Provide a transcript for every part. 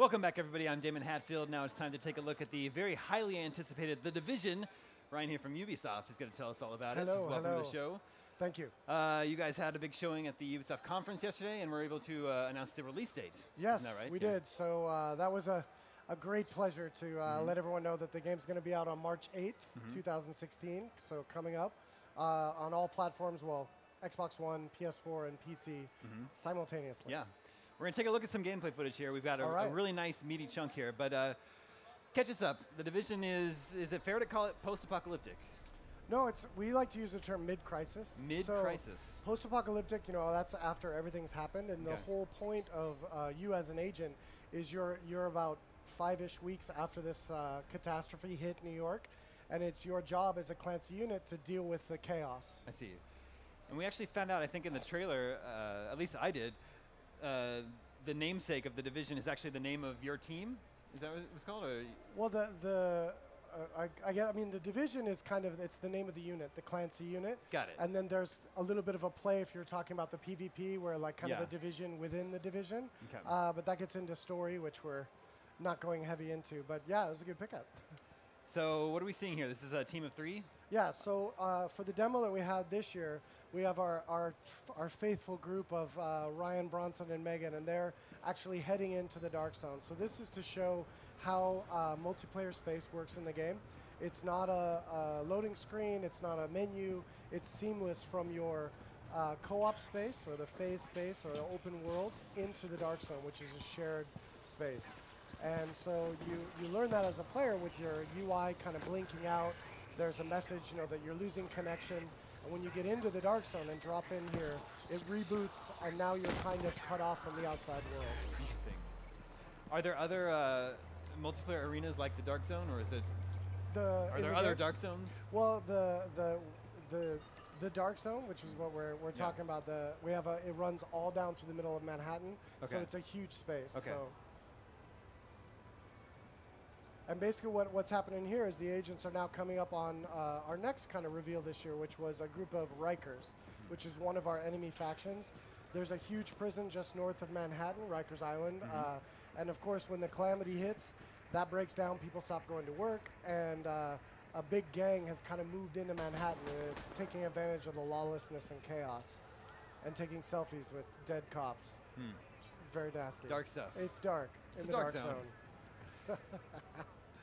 Welcome back, everybody. I'm Damon Hatfield. Now it's time to take a look at the very highly anticipated The Division. Ryan here from Ubisoft is going to tell us all about it. Welcome to the show. Thank you. You guys had a big showing at the Ubisoft conference yesterday, and were able to announce the release date. Yes, Isn't that right? we did. So that was a great pleasure to let everyone know that the game's going to be out on March 8th, 2016. So coming up on all platforms, well, Xbox One, PS4, and PC simultaneously. Yeah. We're going to take a look at some gameplay footage here. We've got a really nice, meaty chunk here. But catch us up. The Division is it fair to call it post-apocalyptic? No, we like to use the term mid-crisis. Mid-crisis. So post-apocalyptic, that's after everything's happened. And the whole point of you as an agent is you're about 5-ish weeks after this catastrophe hit New York. And it's your job as a Clancy unit to deal with the chaos. I see. And we actually found out, I think in the trailer, at least I did, the namesake of the Division is actually the name of your team. Is that what it was called? Or? Well, I mean, the Division is it's the name of the unit, the Clancy unit. Got it. And then there's a little bit of a play if you're talking about the PvP, where of a division within the division. Okay. But that gets into story, which we're not going heavy into. But yeah, it was a good pickup. So what are we seeing here? This is a team of 3? Yeah, so for the demo that we had this year, we have our faithful group of Ryan, Bronson, and Megan, and they're actually heading into the Darkstone. So this is to show how multiplayer space works in the game. It's not a loading screen, it's not a menu, it's seamless from your co-op space, or the phase space, or the open world, into the Darkstone, which is a shared space. And so you learn that as a player with your UI kind of blinking out. There's a message, that you're losing connection. And when you get into the Darkstone and drop in here, it reboots, and now you're kind of cut off from the outside world. Interesting. Are there other multiplayer arenas like the Darkzone, or is it? Are there other Dark Zones? Well, the Darkzone, which is what we're talking about, it runs all down through the middle of Manhattan, so it's a huge space. Okay. So. And basically what's happening here is the agents are now coming up on our next kind of reveal this year, which was a group of Rikers, which is one of our enemy factions. There's a huge prison just north of Manhattan, Rikers Island. And of course, when the calamity hits, that breaks down, people stop going to work, and a big gang has kind of moved into Manhattan and is taking advantage of the lawlessness and chaos and taking selfies with dead cops. Very nasty. Dark stuff. It's dark. It's the Dark Zone.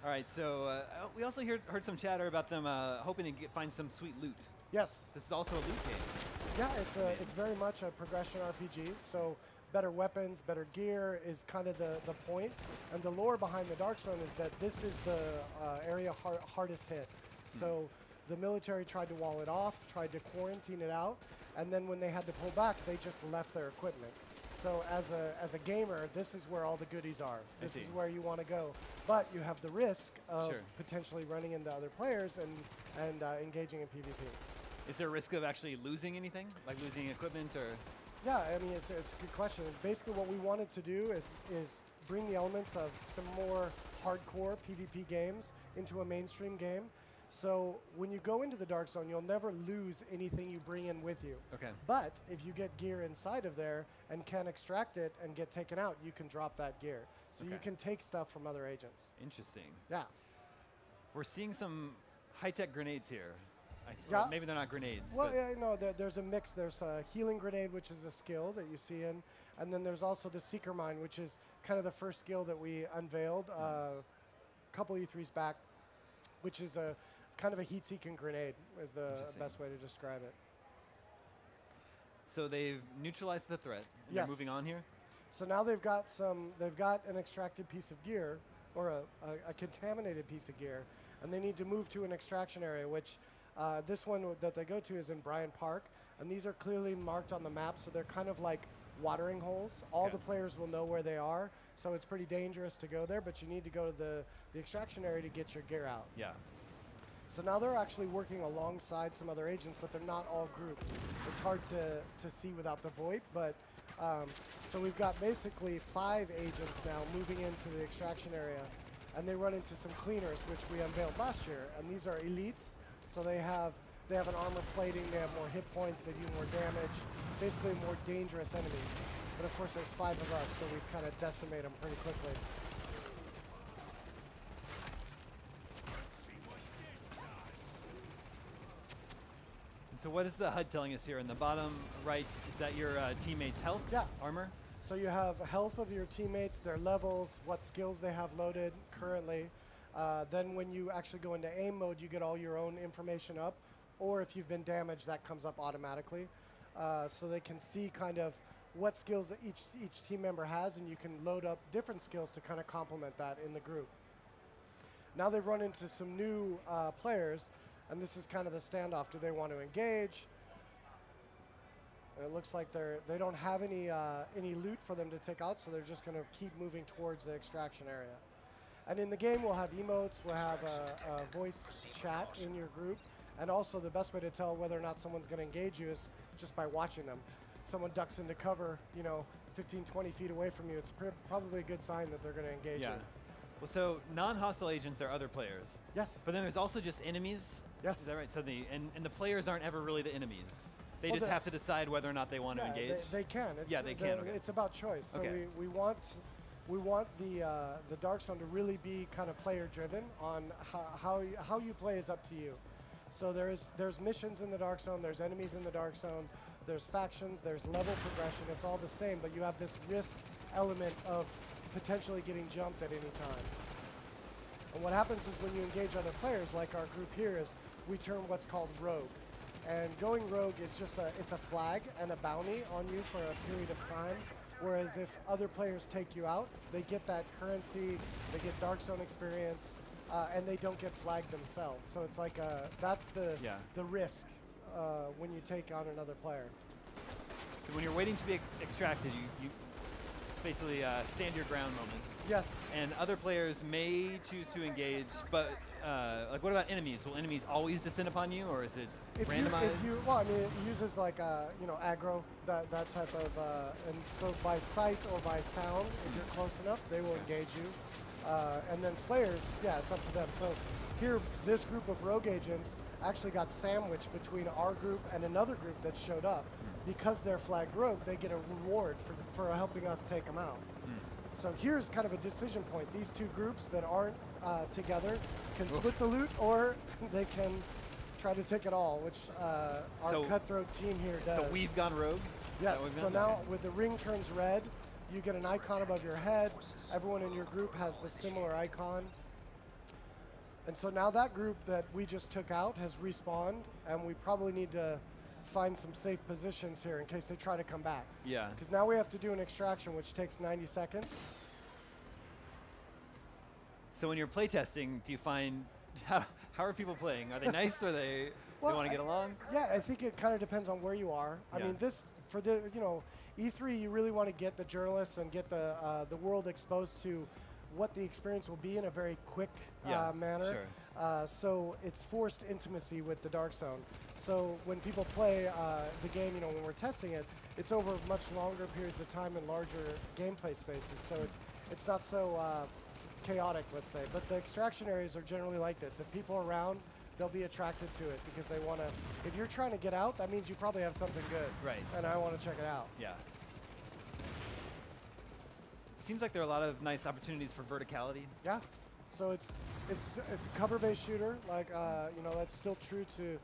All right, so we also heard some chatter about them hoping to find some sweet loot. Yes. This is also a loot game. Yeah, it's very much a progression RPG. So better weapons, better gear is kind of the point. And the lore behind the Darkstone is that this is the area hardest hit. So the military tried to wall it off, tried to quarantine it out, and then when they had to pull back, they just left their equipment. So as a gamer, this is where all the goodies are. This is where you want to go. But you have the risk of potentially running into other players and engaging in PvP. Is there a risk of actually losing anything, like losing equipment or? Yeah, I mean, it's a good question. Basically what we wanted to do is bring the elements of some more hardcore PvP games into a mainstream game. So when you go into the Darkstone, you'll never lose anything you bring in with you. Okay. But if you get gear inside of there and can extract it and get taken out, you can drop that gear. So you can take stuff from other agents. Interesting. Yeah. We're seeing some high-tech grenades here. Well, maybe they're not grenades. Well, yeah, no, there's a mix. There's a healing grenade, which is a skill that you see in. And then there's also the Seeker Mine, which is kind of the first skill that we unveiled a couple E3s back, which is a kind of a heat-seeking grenade is the best way to describe it. So they've neutralized the threat. And they're moving on here. So now they've got an extracted piece of gear, or a contaminated piece of gear, and they need to move to an extraction area, which this one that they go to is in Bryant Park, and these are clearly marked on the map, so they're kind of like watering holes. All the players will know where they are, so it's pretty dangerous to go there, but you need to go to the extraction area to get your gear out. Yeah. So now they're actually working alongside some other agents, but they're not all grouped. It's hard to see without the VoIP, but so we've got basically 5 agents now moving into the extraction area, and they run into some cleaners, which we unveiled last year, and these are elites, so they have an armor plating, they have more hit points, they do more damage, basically a more dangerous enemy. But of course there's 5 of us, so we kind of decimate them pretty quickly. So what is the HUD telling us here? In the bottom right, is that your teammates' health? Yeah. Armor? So you have health of your teammates, their levels, what skills they have loaded currently. Then when you actually go into aim mode, you get all your own information up. Or if you've been damaged, that comes up automatically. So they can see kind of what skills each team member has, and you can load up different skills to kind of complement that in the group. Now they've run into some new players, and this is kind of the standoff. Do they want to engage? It looks like they don't have any loot for them to take out, so they're just going to keep moving towards the extraction area. And in the game, we'll have emotes, we'll have a voice chat in your group, and also the best way to tell whether or not someone's going to engage you is just by watching them. Someone ducks into cover, 15, 20 feet away from you, it's probably a good sign that they're going to engage you. Well, so non-hostile agents are other players. Yes. But then there's also just enemies. Yes. Is that right? So and the players aren't ever really the enemies. They just have to decide whether or not they want to engage. They can. They can. Okay. It's about choice. So we want the Dark Zone to really be kind of player driven on how you play is up to you. So there's missions in the Dark Zone. There's enemies in the Dark Zone. There's factions. There's level progression. It's all the same, but you have this risk element of potentially getting jumped at any time. And what happens is when you engage other players, like our group here, is we turn what's called rogue. And going rogue is just it's a flag and a bounty on you for a period of time. Whereas if other players take you out, they get that currency, they get Dark Zone experience, and they don't get flagged themselves. So it's like that's the risk when you take on another player. So when you're waiting to be extracted, you basically stand your ground moment. Yes. And other players may choose to engage, but like what about enemies? Will enemies always descend upon you, or is it randomized? It uses like aggro, that type of, and so by sight or by sound, if you're close enough, they will engage you. And then players, it's up to them. So here, this group of rogue agents actually got sandwiched between our group and another group that showed up. Because they're flagged rogue, they get a reward for helping us take them out. So here's kind of a decision point. These two groups that aren't together can split the loot, or they can try to take it all, which our cutthroat team here does. So we've gone rogue? Yes, so now with the ring turns red, you get an icon above your head. Everyone in your group has the similar icon. And so now that group that we just took out has respawned, and we probably need to find some safe positions here in case they try to come back. Yeah. Because now we have to do an extraction, which takes 90 seconds. So when you're playtesting, do you find how are people playing? Are they nice? Are they they want to get along? Yeah, I think it kind of depends on where you are. I mean, this for the E3, you really want to get the journalists and get the world exposed to what the experience will be in a very quick manner. Sure. So it's forced intimacy with the Dark Zone. So when people play the game, when we're testing it, it's over much longer periods of time and larger gameplay spaces. So it's not so chaotic, let's say. But the extraction areas are generally like this. If people are around, they'll be attracted to it because they want to. If you're trying to get out, that means you probably have something good. Right. And I want to check it out. Yeah. Seems like there are a lot of nice opportunities for verticality. Yeah. So it's a cover-based shooter, like that's still true to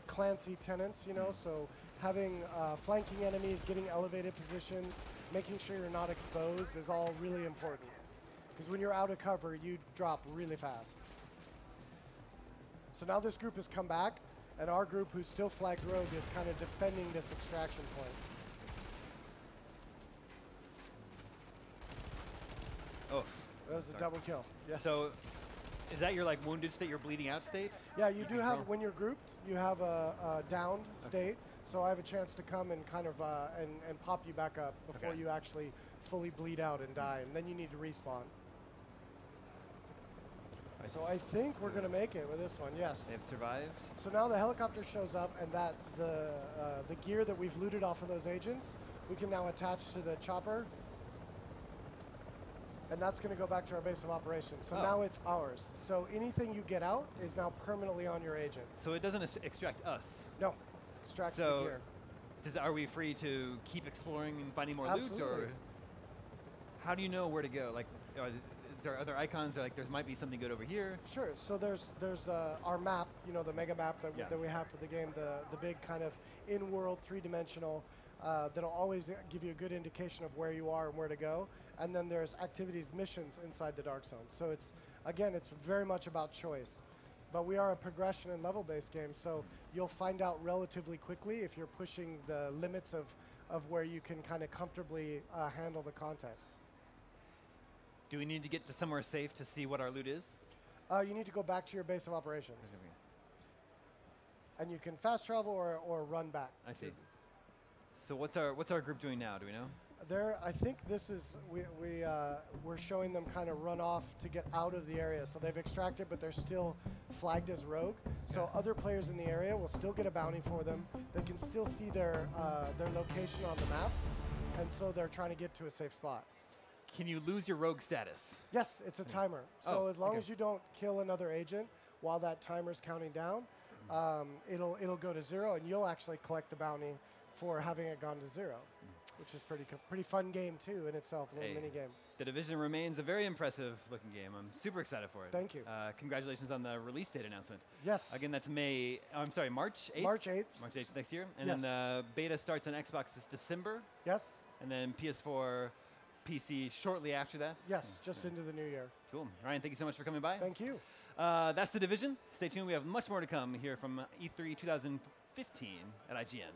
Clancy tenets, So having flanking enemies, getting elevated positions, making sure you're not exposed is all really important. Because when you're out of cover, you drop really fast. So now this group has come back, and our group, who's still flagged rogue, is kind of defending this extraction point. Oh. That was a double kill. Yes. So is that your wounded state, your bleeding out state? Yeah, you do have, when you're grouped, you have a downed state. So I have a chance to come and kind of and pop you back up before you actually fully bleed out and die, and then you need to respawn. So I think we're going to make it with this one, yes. They have survived. So now the helicopter shows up, and that the gear that we've looted off of those agents, we can now attach to the chopper. And that's going to go back to our base of operations. So now it's ours. So anything you get out is now permanently on your agent. So it doesn't extract us? No, extracts the gear. Are we free to keep exploring and finding more Absolutely. loot, or how do you know where to go? there other icons? Like there might be something good over here. Sure. So there's our map, you know, the mega map that, Yeah. that we have for the game, the big kind of in-world three-dimensional that'll always give you a good indication of where you are and where to go. And then there's activities, missions inside the Dark Zone. So it's, again, it's very much about choice. But we are a progression and level-based game, so you'll find out relatively quickly if you're pushing the limits of where you can kind of comfortably handle the content. Do we need to get to somewhere safe to see what our loot is? You need to go back to your base of operations. And you can fast travel or run back. I see. So what's our group doing now? Do we know? I think this is we're showing them kind of run off to get out of the area. So they've extracted, but they're still flagged as rogue. So other players in the area will still get a bounty for them. They can still see their location on the map, and so they're trying to get to a safe spot. Can you lose your rogue status? Yes, it's a timer. So as long okay. as you don't kill another agent while that timer's counting down, it'll go to 0, and you'll actually collect the bounty for having it gone to 0. Which is pretty fun game too in itself, a little mini game. The Division remains a very impressive looking game. I'm super excited for it. Thank you. Congratulations on the release date announcement. Yes. Again, that's March 8th? March 8th. March 8th next year. And Yes. then the beta starts on Xbox this December. Yes. And then PS4, PC shortly after that. Yes, just into the new year. Cool. Ryan, thank you so much for coming by. Thank you. That's The Division. Stay tuned. We have much more to come here from E3 2015 at IGN.